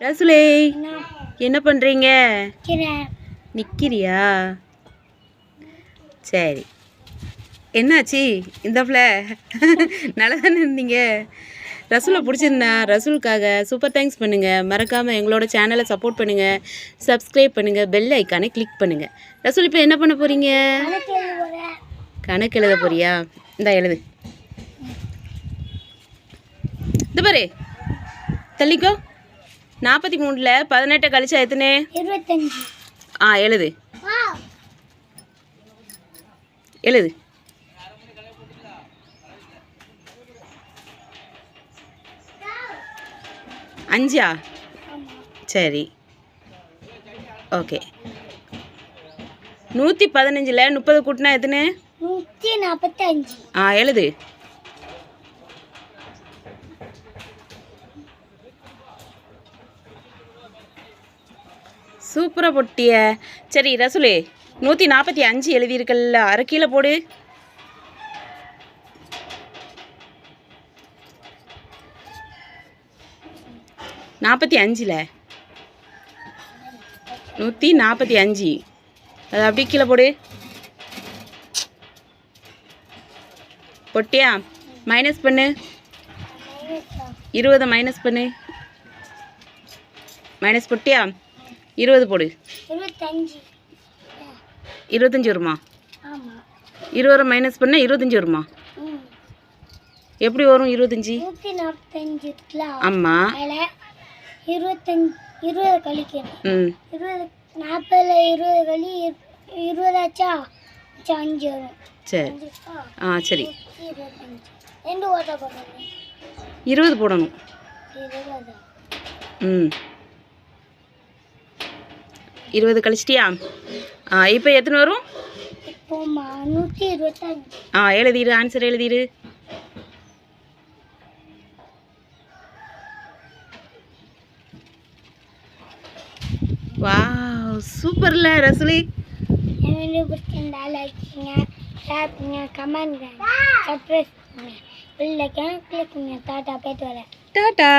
ரசுலே, என்ன பண்ணுறீங்க? நிற்கிறியா? சரி, என்னாச்சு இந்த நல்லா தானே இருந்தீங்க? ரசூலை பிடிச்சிருந்தா ரசூலுக்காக சூப்பர் தேங்க்ஸ் பண்ணுங்கள். மறக்காமல் எங்களோட சேனலை சப்போர்ட் பண்ணுங்கள், சப்ஸ்கிரைப் பண்ணுங்கள், பெல் ஐக்கானை கிளிக் பண்ணுங்கள். ரசூல் இப்போ என்ன பண்ண போகிறீங்க? கணக்கு எழுத போறியா? இந்த எழுது. இது பாரு, தள்ளிக்கோ. 43ல் 18 கழிச்சா எத்தனை? 25. எழுது எழுது. 5. சரி, ஓகே. 115ல் 30 கூட்டினா எத்தனை? 145. எழுது. சூப்பராக போட்டிய. சரி ரசுலே, 145 எழுதியிருக்கல்ல, அரை கீழே போடு. நாற்பத்தி 145 அது அப்படியே கீழே போடு. பொட்டியா? மைனஸ் பண்ணு. 20 மைனஸ் பண்ணு. மைனஸ் பொட்டியா? 20 போடு. 25 வருமா? 20 மைனஸ் பண்ண 25 வருமா? எப்படி வரும் 25? ஆமாம், 20 கழிக்கணும். 40ல் 20 கழி 20 ஆச்சா? 5 வரும். சரி, சரி. 20 போடணும். 20 கழிச்சிட்டியா? இப்போ எத்தனை வரும்? 125. எழுதிடு, ஆன்சர் எழுதிடு. வாவ், சூப்பர்ல ரசுலி. லைக் பண்ணுங்க, ஷேர் பண்ணுங்க, கமெண்ட் பண்ணுங்க, சப்ஸ்கிரைப் பண்ணுங்க, பெல் ஐகானை கிளிக் பண்ணுங்க. டாடா, போய்ட்டு வரேன். டாடா.